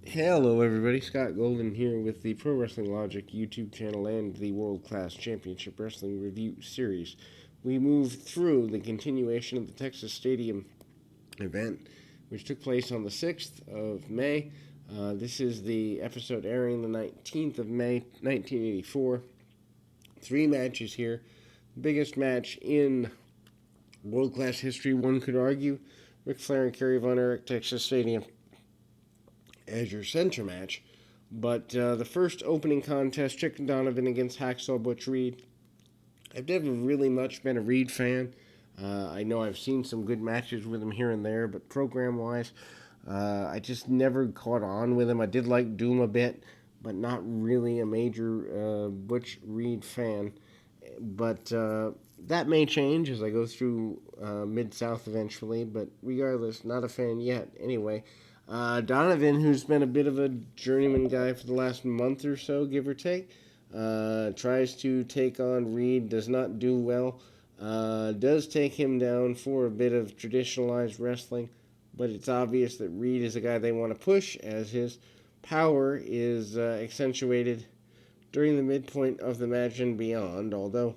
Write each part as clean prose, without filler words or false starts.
Hello, everybody. Scott Golden here with the Pro Wrestling Logic YouTube channel and the World Class Championship Wrestling Review Series. We move through the continuation of the Texas Stadium event, which took place on the 6th of May. This is the episode airing the 19th of May, 1984. 3 matches here. The biggest match in World Class history, one could argue. Ric Flair and Kerry Von Erich, Texas Stadium, as your center match. But the first opening contest, Chicken Donovan against Hacksaw Butch Reed. I've never really much been a Reed fan. I know I've seen some good matches with him here and there, but program-wise, I just never caught on with him. I did like Doom a bit, but not really a major Butch Reed fan. But that may change as I go through Mid-South eventually, but regardless, not a fan yet. Anyway, Donovan, who's been a bit of a journeyman guy for the last month or so, give or take, tries to take on Reed, does not do well, does take him down for a bit of traditionalized wrestling, but it's obvious that Reed is a guy they want to push as his power is accentuated during the midpoint of the match and beyond, although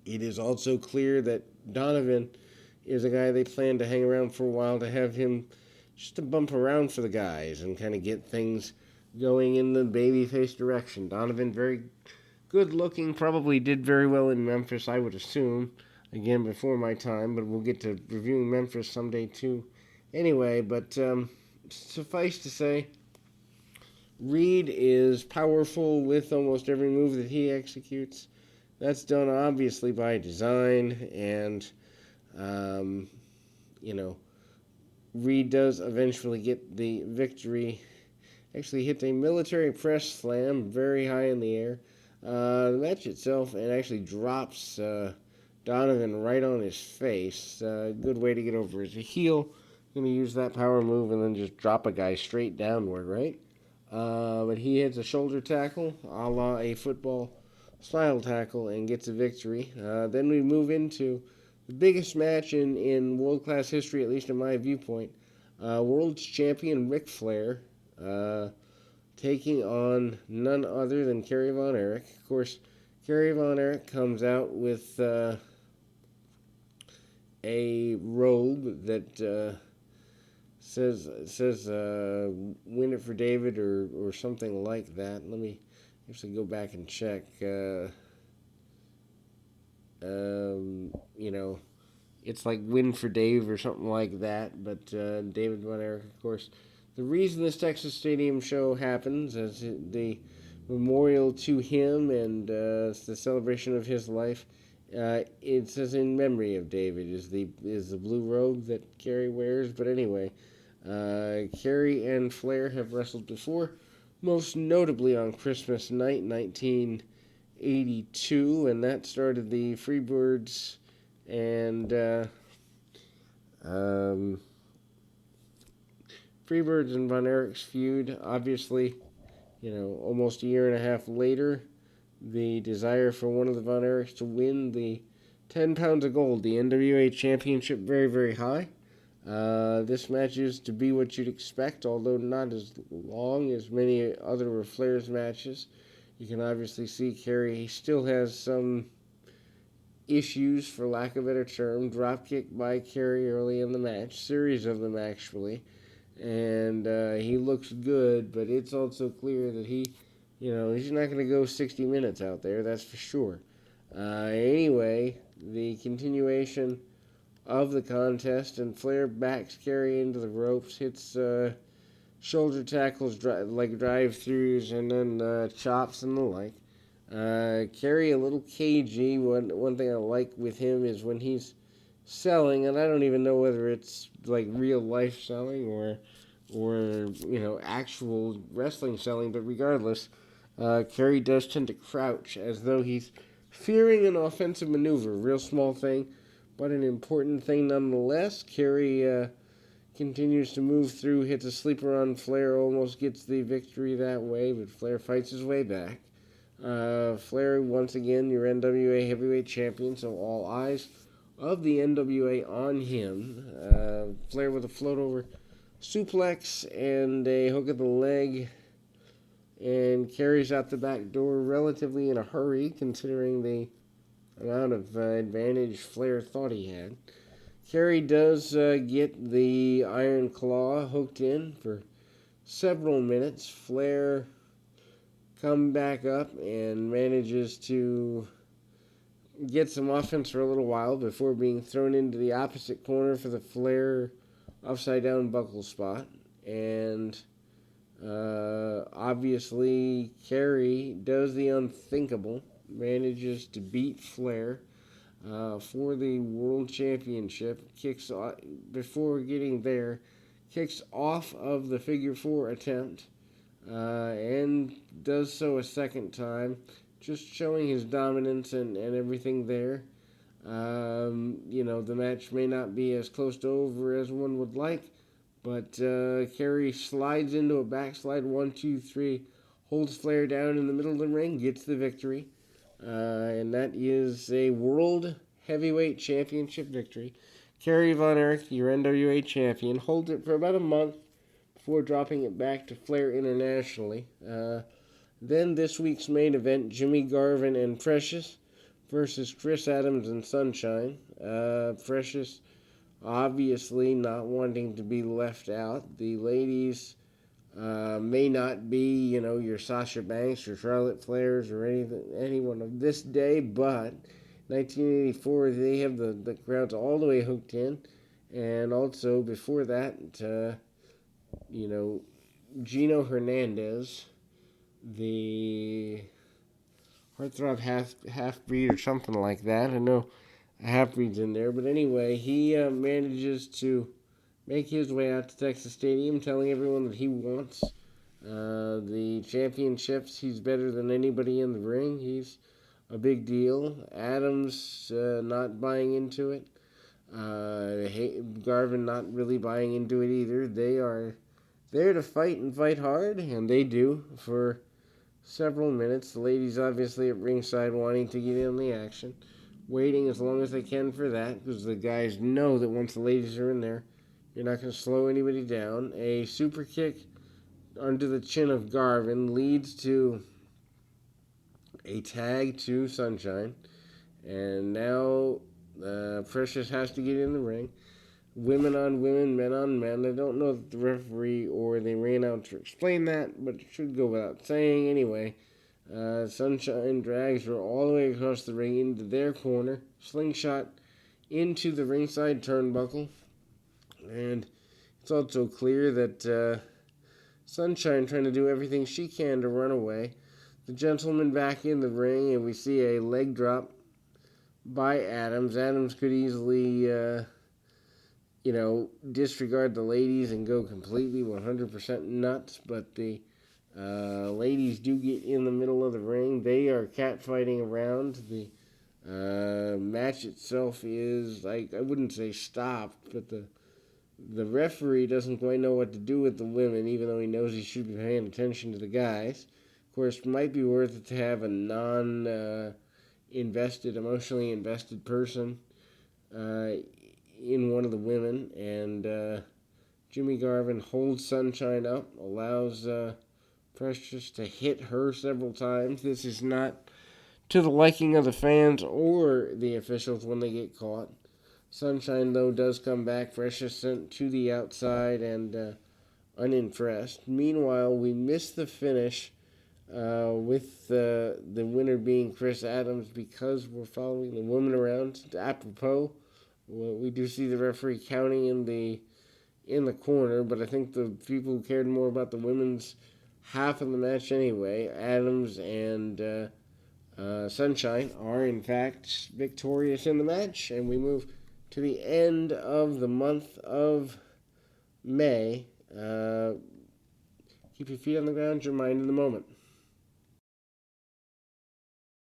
it is also clear that Donovan is a guy they plan to hang around for a while to have him just to bump around for the guys and kind of get things going in the babyface direction. Donovan, very good looking, probably did very well in Memphis, I would assume. Again, before my time, but we'll get to reviewing Memphis someday too. Anyway, but suffice to say, Reed is powerful with almost every move that he executes. That's done obviously by design, and Reed does eventually get the victory. Actually hits a military press slam very high in the air. The match itself, and actually drops Donovan right on his face. Good way to get over as a heel. Going to use that power move and then just drop a guy straight downward, right? But he hits a shoulder tackle, a la a football style tackle, and gets a victory. Then we move into the biggest match in world-class history, at least in my viewpoint. World's champion Ric Flair taking on none other than Kerry Von Erich. Of course, Kerry Von Erich comes out with a robe that says "Win it for David" or something like that. Let me actually go back and check. It's like "Win for Dave" or something like that. But David Von Erich, of course. The reason this Texas Stadium show happens as the memorial to him and the celebration of his life. It says in memory of David is the blue robe that Kerry wears. But anyway, Kerry and Flair have wrestled before, most notably on Christmas night, 1982, and that started the Freebirds and Freebirds and Von Erich's feud. Obviously, almost a year and a half later, the desire for one of the Von Erichs to win the 10 pounds of gold, the NWA Championship, very, very high. This match is to be what you'd expect, although not as long as many other of Flair's matches. You can obviously see Kerry still has some issues, for lack of a better term. Dropkick by Kerry early in the match, series of them actually. And he looks good, but it's also clear that he's not going to go 60 minutes out there, that's for sure. Anyway, the continuation of the contest, and Flair backs Kerry into the ropes, hits shoulder tackles like drive-throughs, and then chops and the like. Kerry a little cagey. One thing I like with him is when he's selling, and I don't even know whether it's like real life selling or actual wrestling selling, but regardless, Kerry does tend to crouch as though he's fearing an offensive maneuver. Real small thing, but an important thing nonetheless. Kerry continues to move through, hits a sleeper on Flair, almost gets the victory that way, but Flair fights his way back. Flair, once again, your NWA Heavyweight Champion, so all eyes of the NWA on him. Flair with a float over suplex and a hook of the leg, and carries out the back door relatively in a hurry, considering the amount of advantage Flair thought he had. Carey does get the Iron Claw hooked in for several minutes. Flair comes back up and manages to get some offense for a little while before being thrown into the opposite corner for the Flair upside down buckle spot. And obviously, Carey does the unthinkable, manages to beat Flair for the World Championship. Before getting there, kicks off of the figure four attempt, and does so a second time, just showing his dominance and everything there. The match may not be as close to over as one would like, but Carey slides into a backslide 1-2-3, holds Flair down in the middle of the ring, gets the victory. And that is a World Heavyweight Championship victory. Kerry Von Erich, your NWA champion, holds it for about a month before dropping it back to Flair internationally. Then this week's main event, Jimmy Garvin and Precious versus Chris Adams and Sunshine. Precious obviously not wanting to be left out. The ladies may not be, your Sasha Banks or Charlotte Flairs or anyone of this day, but 1984 they have the crowds all the way hooked in, and also before that, Gino Hernandez, the heartthrob half-breed or something like that. I know a half-breed's in there, but anyway, he manages to make his way out to Texas Stadium, telling everyone that he wants the championships. He's better than anybody in the ring. He's a big deal. Adams not buying into it. Garvin not really buying into it either. They are there to fight and fight hard, and they do for several minutes. The ladies obviously at ringside wanting to get in on the action, waiting as long as they can for that, because the guys know that once the ladies are in there, you're not going to slow anybody down. A super kick under the chin of Garvin leads to a tag to Sunshine. And now Precious has to get in the ring. Women on women, men on men. I don't know that the referee or the ring announcer explained that, but it should go without saying anyway. Sunshine drags her all the way across the ring into their corner. Slingshot into the ringside turnbuckle. And it's also clear that Sunshine trying to do everything she can to run away. The gentleman back in the ring, and we see a leg drop by Adams. Adams could easily, disregard the ladies and go completely 100% nuts, but the ladies do get in the middle of the ring. They are catfighting around. The match itself is, I wouldn't say stopped, but the referee doesn't quite know what to do with the women, even though he knows he should be paying attention to the guys. Of course, it might be worth it to have a emotionally invested person in one of the women. And Jimmy Garvin holds Sunshine up, allows Precious to hit her several times. This is not to the liking of the fans or the officials when they get caught. Sunshine, though, does come back. Precious sent to the outside and unimpressed. Meanwhile, we miss the finish with the winner being Chris Adams because we're following the women around. Apropos, we do see the referee counting in the corner, but I think the people who cared more about the women's half of the match anyway, Adams and Sunshine, are in fact victorious in the match, and we move to the end of the month of May. Keep your feet on the ground, your mind in the moment.